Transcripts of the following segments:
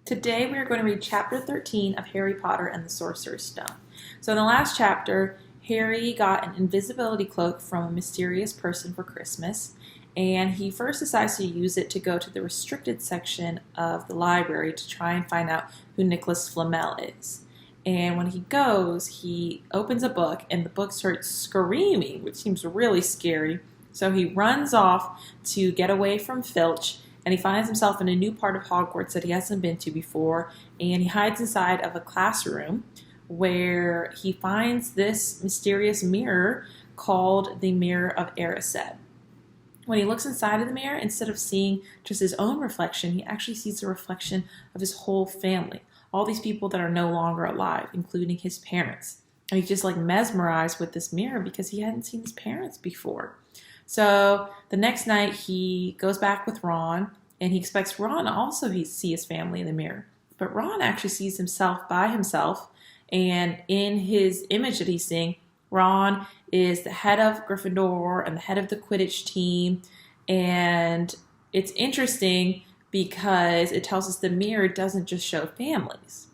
Today we are going to read chapter 13 of Harry Potter and the Sorcerer's Stone. So in the last chapter, Harry got an invisibility cloak from a mysterious person for Christmas, and he first decides to use it to go to the restricted section of the library to try and find out who Nicholas Flamel is. And when he goes, he opens a book, and the book starts screaming, which seems really scary. So he runs off to get away from Filch, and he finds himself in a new part of Hogwarts that he hasn't been to before, and he hides inside of a classroom where he finds this mysterious mirror called the Mirror of Erised. When he looks inside of the mirror, instead of seeing just his own reflection, he actually sees the reflection of his whole family, all these people that are no longer alive, including his parents. And he's just like mesmerized with this mirror because he hadn't seen his parents before. So the next night he goes back with Ron, and he expects Ron to also see his family in the mirror. But Ron actually sees himself by himself, and in his image that he's seeing, Ron is the head of Gryffindor and the head of the Quidditch team. And it's interesting because it tells us the mirror doesn't just show families.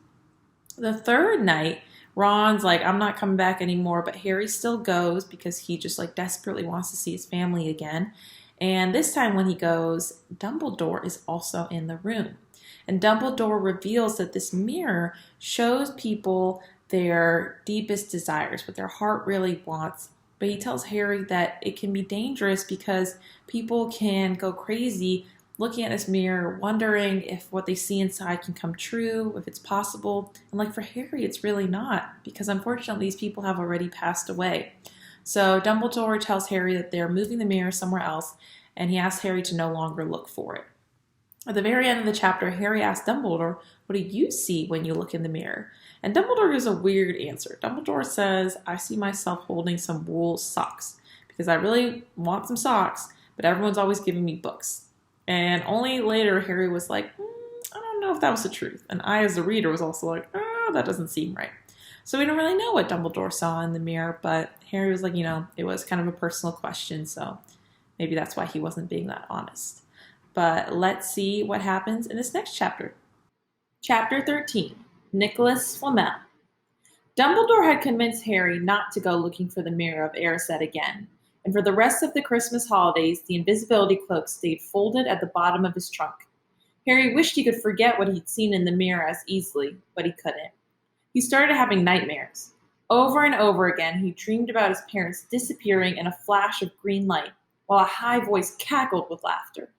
The third night, Ron's like, I'm not coming back anymore, but Harry still goes because he just like desperately wants to see his family again. And this time when he goes, Dumbledore is also in the room. And Dumbledore reveals that this mirror shows people their deepest desires, what their heart really wants. But he tells Harry that it can be dangerous because people can go crazy looking at this mirror, wondering if what they see inside can come true, if it's possible. And like for Harry, it's really not, because unfortunately these people have already passed away. So Dumbledore tells Harry that they're moving the mirror somewhere else, and he asks Harry to no longer look for it. At the very end of the chapter, Harry asks Dumbledore, what do you see when you look in the mirror? And Dumbledore gives a weird answer. Dumbledore says, I see myself holding some wool socks, because I really want some socks, but everyone's always giving me books. And only later Harry was like, I don't know if that was the truth. And I, as a reader, was also like, that doesn't seem right. So we don't really know what Dumbledore saw in the mirror, but Harry was like, it was kind of a personal question, so maybe that's why he wasn't being that honest. But let's see what happens in this next chapter. Chapter 13, Nicholas Flamel. Dumbledore had convinced Harry not to go looking for the Mirror of Erised again, and for the rest of the Christmas holidays, the invisibility cloak stayed folded at the bottom of his trunk. Harry wished he could forget what he'd seen in the mirror as easily, but he couldn't. He started having nightmares. Over and over again, he dreamed about his parents disappearing in a flash of green light, while a high voice cackled with laughter.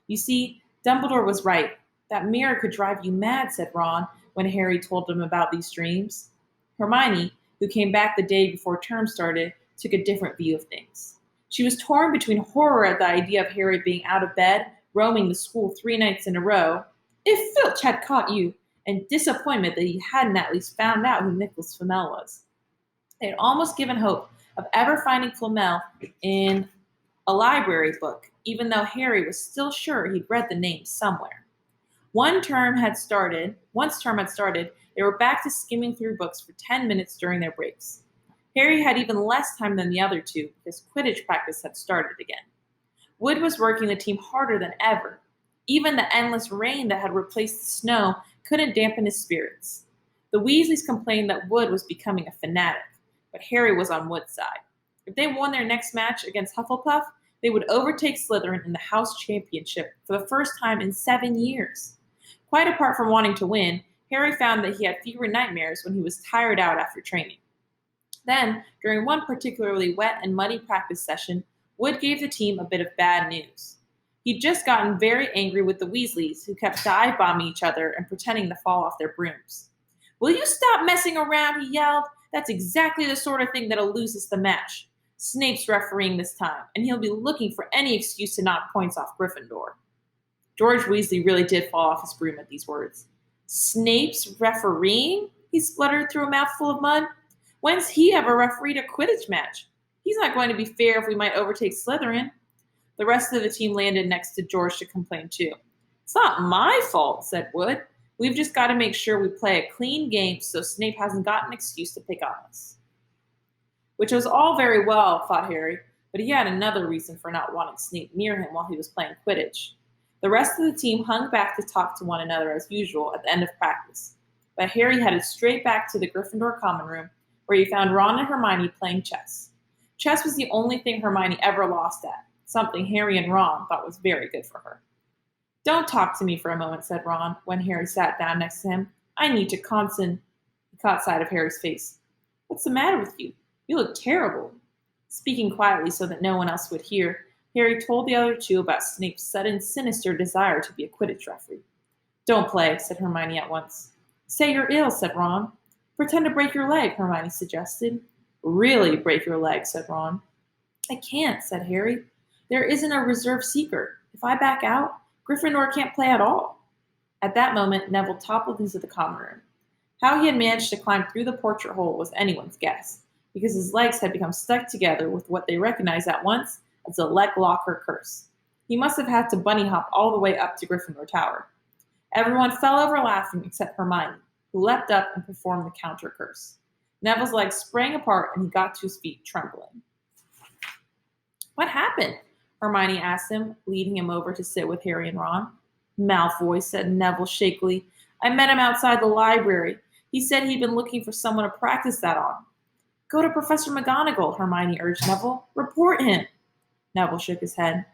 You see, Dumbledore was right. That mirror could drive you mad, said Ron, when Harry told him about these dreams. Hermione, who came back the day before term started, took a different view of things. She was torn between horror at the idea of Harry being out of bed, roaming the school 3 nights in a row, if Filch had caught you, and disappointment that he hadn't at least found out who Nicholas Flamel was. They had almost given hope of ever finding Flamel in a library book, even though Harry was still sure he'd read the name somewhere. Once term had started, they were back to skimming through books for 10 minutes during their breaks. Harry had even less time than the other two because Quidditch practice had started again. Wood was working the team harder than ever. Even the endless rain that had replaced the snow couldn't dampen his spirits. The Weasleys complained that Wood was becoming a fanatic, but Harry was on Wood's side. If they won their next match against Hufflepuff, they would overtake Slytherin in the house championship for the first time in 7 years. Quite apart from wanting to win, Harry found that he had fewer nightmares when he was tired out after training. Then, during one particularly wet and muddy practice session, Wood gave the team a bit of bad news. He'd just gotten very angry with the Weasleys, who kept dive-bombing each other and pretending to fall off their brooms. Will you stop messing around, he yelled. That's exactly the sort of thing that'll lose us the match. Snape's refereeing this time, and he'll be looking for any excuse to knock points off Gryffindor. George Weasley really did fall off his broom at these words. Snape's refereeing? He spluttered through a mouthful of mud. When's he ever refereed a Quidditch match? He's not going to be fair if we might overtake Slytherin. The rest of the team landed next to George to complain too. It's not my fault, said Wood. We've just got to make sure we play a clean game so Snape hasn't got an excuse to pick on us. Which was all very well, thought Harry, but he had another reason for not wanting Snape near him while he was playing Quidditch. The rest of the team hung back to talk to one another as usual at the end of practice. But Harry headed straight back to the Gryffindor common room, where he found Ron and Hermione playing chess. Chess was the only thing Hermione ever lost at, something Harry and Ron thought was very good for her. "Don't talk to me for a moment," said Ron, when Harry sat down next to him. "I need to concentrate." He caught sight of Harry's face. "What's the matter with you? You look terrible." Speaking quietly so that no one else would hear, Harry told the other two about Snape's sudden sinister desire to be a Quidditch referee. "Don't play," said Hermione at once. "Say you're ill," said Ron. "Pretend to break your leg," Hermione suggested. "Really break your leg," said Ron. "I can't," said Harry. "There isn't a reserve seeker. If I back out, Gryffindor can't play at all." At that moment, Neville toppled into the common room. How he had managed to climb through the portrait hole was anyone's guess, because his legs had become stuck together with what they recognized at once as the leg locker curse. He must have had to bunny hop all the way up to Gryffindor Tower. Everyone fell over laughing except Hermione, who leapt up and performed the counter curse. Neville's legs sprang apart and he got to his feet, trembling. "What happened?" Hermione asked him, leading him over to sit with Harry and Ron. "Malfoy," said Neville shakily. "I met him outside the library. He said he'd been looking for someone to practice that on." "Go to Professor McGonagall," Hermione urged Neville. "Report him." Neville shook his head.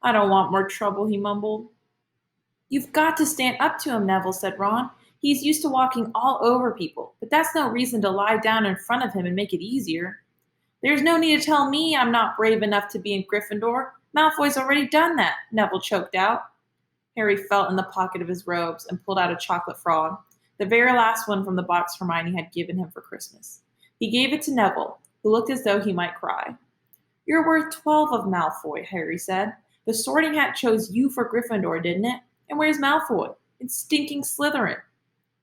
"I don't want more trouble," he mumbled. "You've got to stand up to him," Neville said. "Ron. He's used to walking all over people, but that's no reason to lie down in front of him and make it easier." "There's no need to tell me I'm not brave enough to be in Gryffindor. Malfoy's already done that," Neville choked out. Harry felt in the pocket of his robes and pulled out a chocolate frog, the very last one from the box Hermione had given him for Christmas. He gave it to Neville, who looked as though he might cry. "You're worth 12 of Malfoy," Harry said. "The Sorting Hat chose you for Gryffindor, didn't it? And where's Malfoy? It's stinking Slytherin."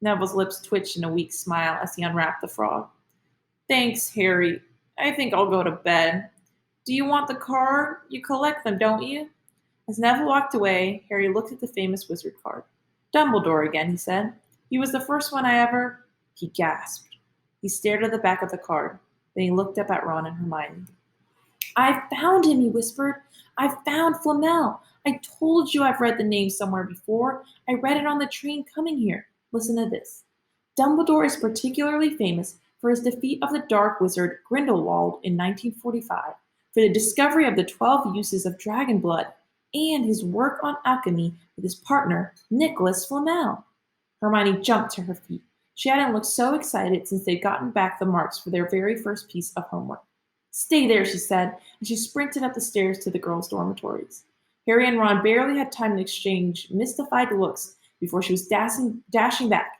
Neville's lips twitched in a weak smile as he unwrapped the frog. "Thanks, Harry. I think I'll go to bed. Do you want the card? You collect them, don't you?" As Neville walked away, Harry looked at the famous wizard card. "Dumbledore again," he said. "He was the first one I ever—" He gasped. He stared at the back of the card. Then he looked up at Ron and Hermione. "I've found him," he whispered. "I've found Flamel. I told you I've read the name somewhere before. I read it on the train coming here. Listen to this. Dumbledore is particularly famous for his defeat of the dark wizard Grindelwald in 1945, for the discovery of the 12 uses of dragon blood, and his work on alchemy with his partner, Nicholas Flamel." Hermione jumped to her feet. She hadn't looked so excited since they'd gotten back the marks for their very first piece of homework. "Stay there," she said, and she sprinted up the stairs to the girls' dormitories. Harry and Ron barely had time to exchange mystified looks before she was dashing back,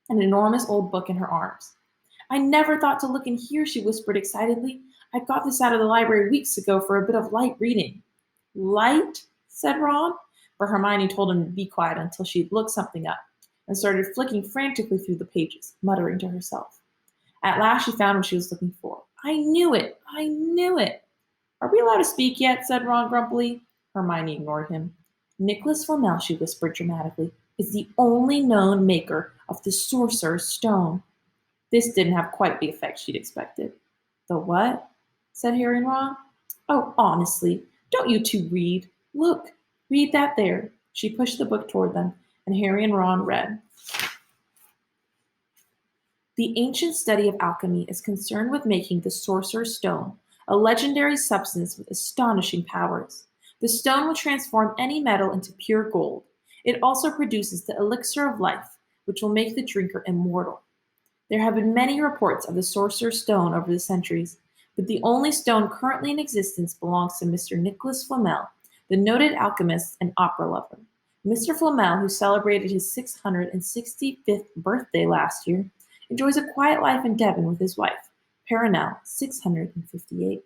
an enormous old book in her arms. "I never thought to look in here," she whispered excitedly. "I got this out of the library weeks ago for a bit of light reading." "Light?" said Ron, but Hermione told him to be quiet until she'd looked something up, and started flicking frantically through the pages, muttering to herself. At last she found what she was looking for. "I knew it! I knew it!" "Are we allowed to speak yet?" said Ron grumpily. Hermione ignored him. "Nicholas Flamel," she whispered dramatically, "is the only known maker of the Sorcerer's Stone." This didn't have quite the effect she'd expected. "The what?" said Harry and Ron. "Oh, honestly, don't you two read? Look, read that there." She pushed the book toward them, and Harry and Ron read. "The ancient study of alchemy is concerned with making the Sorcerer's Stone, a legendary substance with astonishing powers. The stone will transform any metal into pure gold. It also produces the elixir of life, which will make the drinker immortal. There have been many reports of the Sorcerer's Stone over the centuries, but the only stone currently in existence belongs to Mr. Nicholas Flamel, the noted alchemist and opera lover. Mr. Flamel, who celebrated his 665th birthday last year, enjoys a quiet life in Devon with his wife, Perenelle, 658.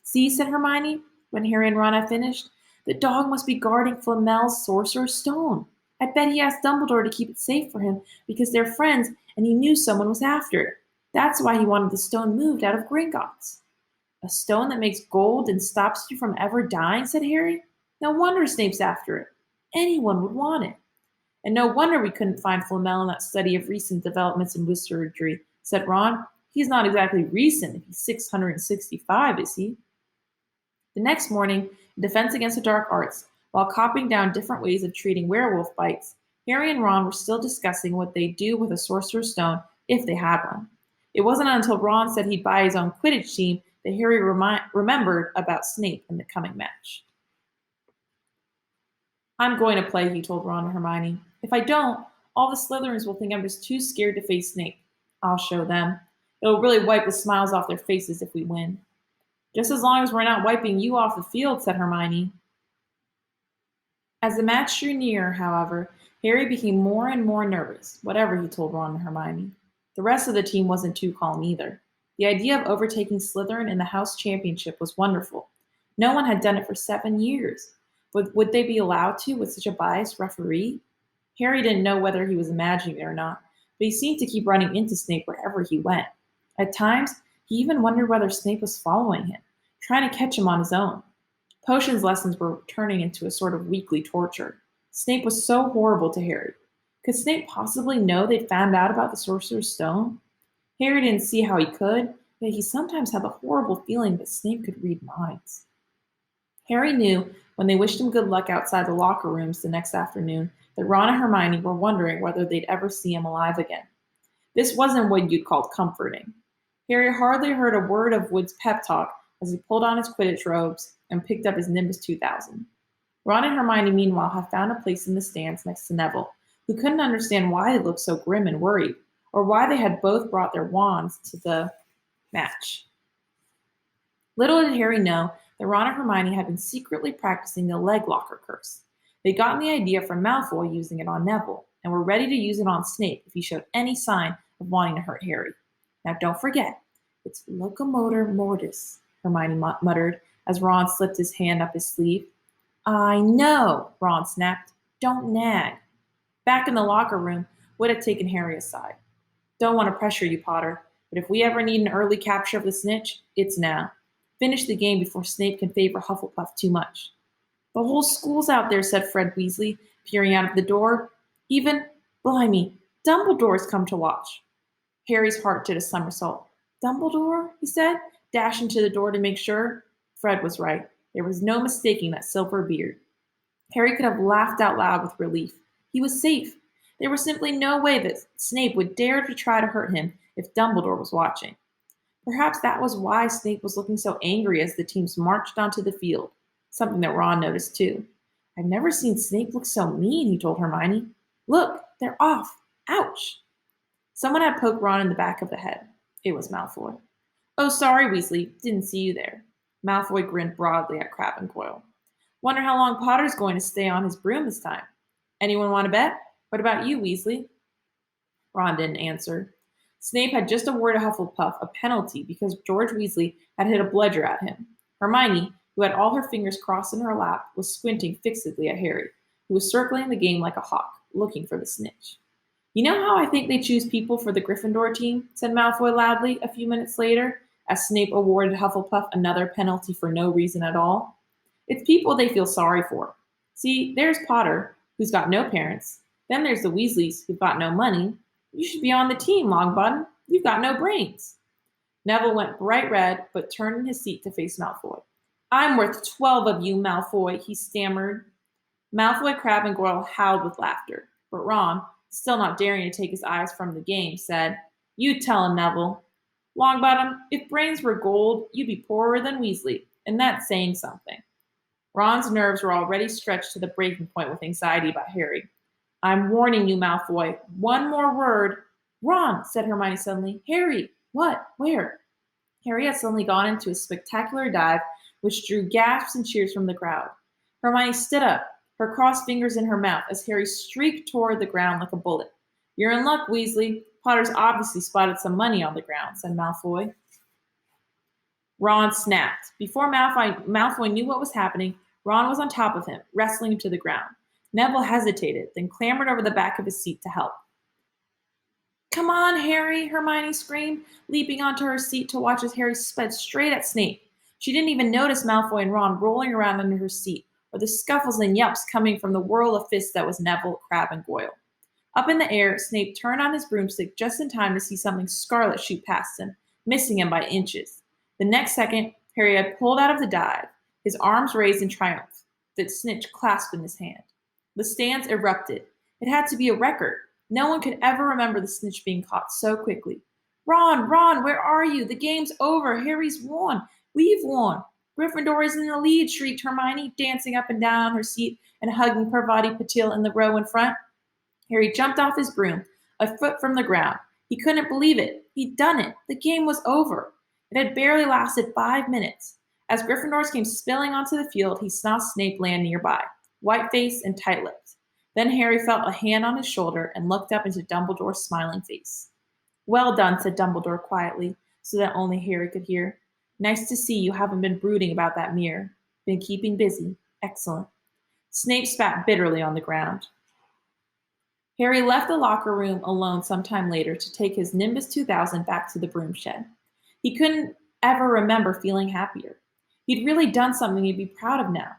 "See," said Hermione, when Harry and Ron had finished, "the dog must be guarding Flamel's Sorcerer's Stone. I bet he asked Dumbledore to keep it safe for him because they're friends and he knew someone was after it. That's why he wanted the stone moved out of Gringotts." "A stone that makes gold and stops you from ever dying," said Harry. "No wonder Snape's after it. Anyone would want it." "And no wonder we couldn't find Flamel in that study of recent developments in wizardry," said Ron. "He's not exactly recent if he's 665, is he?" The next morning, in Defense Against the Dark Arts, While copying down different ways of treating werewolf bites, Harry and Ron were still discussing what they'd do with a Sorcerer's Stone if they had one. It wasn't until Ron said he'd buy his own Quidditch team that Harry remembered about Snape in the coming match. "I'm going to play," he told Ron and Hermione. "If I don't, all the Slytherins will think I'm just too scared to face Snape. I'll show them. It'll really wipe the smiles off their faces if we win." "Just as long as we're not wiping you off the field," said Hermione. As the match drew nearer, however, Harry became more and more nervous, whatever he told Ron and Hermione. The rest of the team wasn't too calm either. The idea of overtaking Slytherin in the House Championship was wonderful. No one had done it for 7 years. Would they be allowed to with such a biased referee? Harry didn't know whether he was imagining it or not, but he seemed to keep running into Snape wherever he went. At times, he even wondered whether Snape was following him, trying to catch him on his own. Potions lessons were turning into a sort of weekly torture. Snape was so horrible to Harry. Could Snape possibly know they'd found out about the Sorcerer's Stone? Harry didn't see how he could, yet he sometimes had the horrible feeling that Snape could read minds. Harry knew when they wished him good luck outside the locker rooms the next afternoon that Ron and Hermione were wondering whether they'd ever see him alive again. This wasn't what you'd call comforting. Harry hardly heard a word of Wood's pep talk as he pulled on his Quidditch robes and picked up his Nimbus 2000. Ron and Hermione, meanwhile, had found a place in the stands next to Neville, who couldn't understand why they looked so grim and worried, or why they had both brought their wands to the match. Little did Harry know that Ron and Hermione had been secretly practicing the leg locker curse. They'd gotten the idea from Malfoy using it on Neville, and were ready to use it on Snape if he showed any sign of wanting to hurt Harry. "Now don't forget, it's locomotor mortis," Hermione muttered as Ron slipped his hand up his sleeve. "I know," Ron snapped. "Don't nag." Back in the locker room, Wood had taken Harry aside. "Don't want to pressure you, Potter, but if we ever need an early capture of the snitch, it's now. Finish the game before Snape can favor Hufflepuff too much." "The whole school's out there," said Fred Weasley, peering out of the door. "Even, blimey, Dumbledore's come to watch." Harry's heart did a somersault. "Dumbledore?" he said, dashing to the door to make sure. Fred was right. There was no mistaking that silver beard. Harry could have laughed out loud with relief. He was safe. There was simply no way that Snape would dare to try to hurt him if Dumbledore was watching. Perhaps that was why Snape was looking so angry as the teams marched onto the field, something that Ron noticed too. "I've never seen Snape look so mean," he told Hermione. "Look, they're off. Ouch." Someone had poked Ron in the back of the head. It was Malfoy. "Oh, sorry, Weasley. Didn't see you there." Malfoy grinned broadly at Crabbe and Goyle. "Wonder how long Potter's going to stay on his broom this time. Anyone want to bet? What about you, Weasley?" Ron didn't answer. Snape had just awarded Hufflepuff a penalty because George Weasley had hit a bludger at him. Hermione, who had all her fingers crossed in her lap, was squinting fixedly at Harry, who was circling the game like a hawk, looking for the snitch. "You know how I think they choose people for the Gryffindor team?" said Malfoy loudly a few minutes later, as Snape awarded Hufflepuff another penalty for no reason at all. "It's people they feel sorry for. See, there's Potter, who's got no parents. Then there's the Weasleys, who've got no money. You should be on the team, Longbottom. You've got no brains." Neville went bright red, but turned in his seat to face Malfoy. "I'm worth 12 of you, Malfoy," he stammered. Malfoy, Crabbe, and Goyle howled with laughter, but Ron, still not daring to take his eyes from the game, said, "You tell him, Neville. Longbottom, if brains were gold, you'd be poorer than Weasley, and that's saying something." Ron's nerves were already stretched to the breaking point with anxiety about Harry. "I'm warning you, Malfoy. One more word." "Ron," said Hermione suddenly. "Harry!" "What? Where?" Harry had suddenly gone into a spectacular dive, which drew gasps and cheers from the crowd. Hermione stood up, her crossed fingers in her mouth, as Harry streaked toward the ground like a bullet. "You're in luck, Weasley. Potter's obviously spotted some money on the ground," said Malfoy. Ron snapped. Before Malfoy knew what was happening, Ron was on top of him, wrestling him to the ground. Neville hesitated, then clambered over the back of his seat to help. "Come on, Harry," Hermione screamed, leaping onto her seat to watch as Harry sped straight at Snape. She didn't even notice Malfoy and Ron rolling around under her seat, or the scuffles and yelps coming from the whirl of fists that was Neville, Crabbe, and Goyle. Up in the air, Snape turned on his broomstick just in time to see something scarlet shoot past him, missing him by inches. The next second, Harry had pulled out of the dive, his arms raised in triumph. that Snitch clasped in his hand. The stands erupted. It had to be a record. No one could ever remember the Snitch being caught so quickly. Ron, Ron, where are you? The game's over. Harry's won. We've won. Gryffindor is in the lead, shrieked Hermione, dancing up and down her seat and hugging Parvati Patil in the row in front. Harry jumped off his broom, a foot from the ground. He couldn't believe it. He'd done it. The game was over. It had barely lasted 5 minutes. As Gryffindors came spilling onto the field, he saw Snape land nearby, white-faced and tight-lipped. Then Harry felt a hand on his shoulder and looked up into Dumbledore's smiling face. Well done, said Dumbledore quietly, so that only Harry could hear. Nice to see you haven't been brooding about that mirror. Been keeping busy. Excellent. Snape spat bitterly on the ground. Harry left the locker room alone some time later to take his Nimbus 2000 back to the broom shed. He couldn't ever remember feeling happier. He'd really done something he'd be proud of now.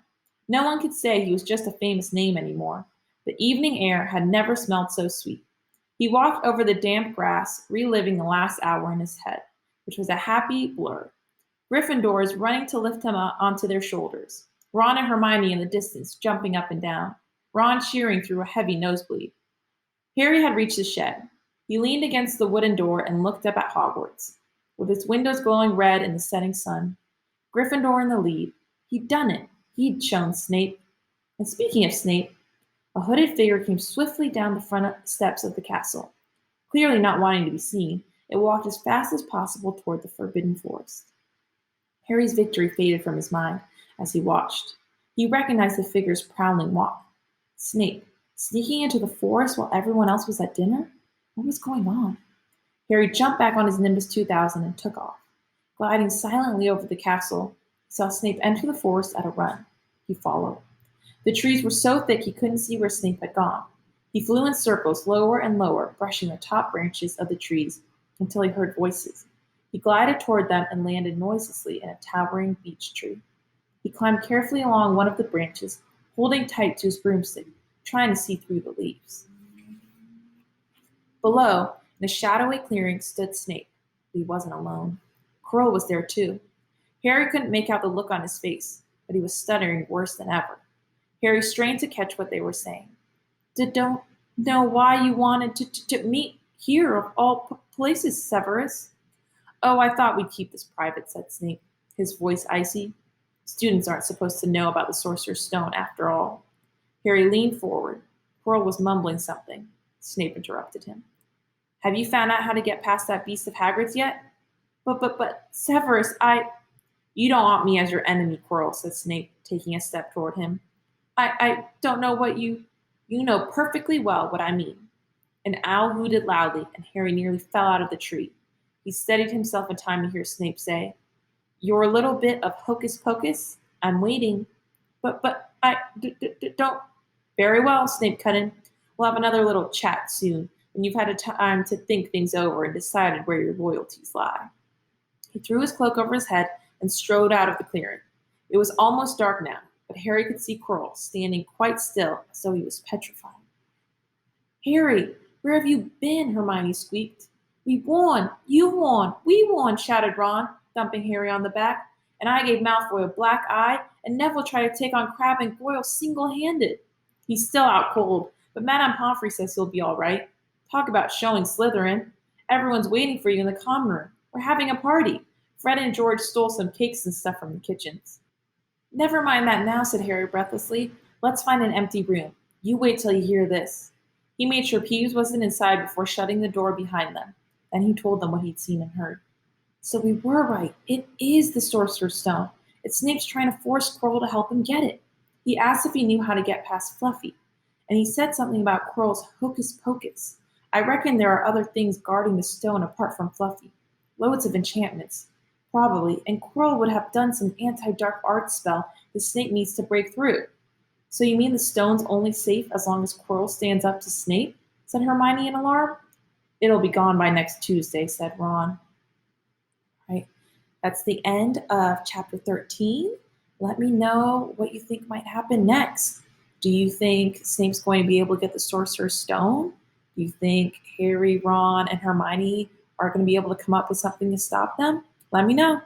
No one could say he was just a famous name anymore. The evening air had never smelled so sweet. He walked over the damp grass, reliving the last hour in his head, which was a happy blur. Gryffindors running to lift him up onto their shoulders. Ron and Hermione in the distance, jumping up and down. Ron cheering through a heavy nosebleed. Harry had reached the shed. He leaned against the wooden door and looked up at Hogwarts, with its windows glowing red in the setting sun. Gryffindor in the lead. He'd done it. He'd shown Snape. And speaking of Snape, a hooded figure came swiftly down the front steps of the castle. Clearly not wanting to be seen, it walked as fast as possible toward the forbidden forest. Harry's victory faded from his mind as he watched. He recognized the figure's prowling walk. Snape, sneaking into the forest while everyone else was at dinner? What was going on? Harry jumped back on his Nimbus 2000 and took off. Gliding silently over the castle, he saw Snape enter the forest at a run. He followed. The trees were so thick he couldn't see where Snape had gone. He flew in circles, lower and lower, brushing the top branches of the trees until he heard voices. He glided toward them and landed noiselessly in a towering beech tree. He climbed carefully along one of the branches, holding tight to his broomstick, trying to see through the leaves. Below, in a shadowy clearing, stood Snape. But he wasn't alone. Quirrell was there too. Harry couldn't make out the look on his face, but he was stuttering worse than ever. Harry strained to catch what they were saying. Don't know why you wanted to meet here of all places, Severus. Oh, I thought we'd keep this private, said Snape, his voice icy. Students aren't supposed to know about the Sorcerer's Stone after all. Harry leaned forward. Quirrell was mumbling something. Snape interrupted him. Have you found out how to get past that beast of Hagrid's yet? But, Severus, You don't want me as your enemy, Quirrell, said Snape, taking a step toward him. I don't know what you know perfectly well what I mean. An owl hooted loudly, and Harry nearly fell out of the tree. He steadied himself in time to hear Snape say, Your little bit of hocus pocus? I'm waiting. But I don't. Very well, Snape cut in. We'll have another little chat soon, when you've had a time to think things over and decided where your loyalties lie. He threw his cloak over his head and strode out of the clearing. It was almost dark now, but Harry could see Quirrell standing quite still as though he was petrified. Harry, where have you been? Hermione squeaked. We won! You won! We won! Shouted Ron, thumping Harry on the back. And I gave Malfoy a black eye, and Neville tried to take on Crabbe and Goyle single-handed. He's still out cold, but Madame Pomfrey says he'll be all right. Talk about showing Slytherin. Everyone's waiting for you in the common room. We're having a party. Fred and George stole some cakes and stuff from the kitchens. Never mind that now, said Harry breathlessly. Let's find an empty room. You wait till you hear this. He made sure Peeves wasn't inside before shutting the door behind them. Then he told them what he'd seen and heard. So we were right. It is the Sorcerer's Stone. It's Snape's trying to force Quirrell to help him get it. He asked if he knew how to get past Fluffy. And he said something about Quirrell's hocus pocus. I reckon there are other things guarding the stone apart from Fluffy. Loads of enchantments. Probably. And Quirrell would have done some anti-dark art spell that Snape needs to break through. So you mean the stone's only safe as long as Quirrell stands up to Snape? Said Hermione in alarm. It'll be gone by next Tuesday, said Ron. Right. That's the end of chapter 13. Let me know what you think might happen next. Do you think Snape's going to be able to get the Sorcerer's Stone? Do you think Harry, Ron, and Hermione are going to be able to come up with something to stop them? Let me know.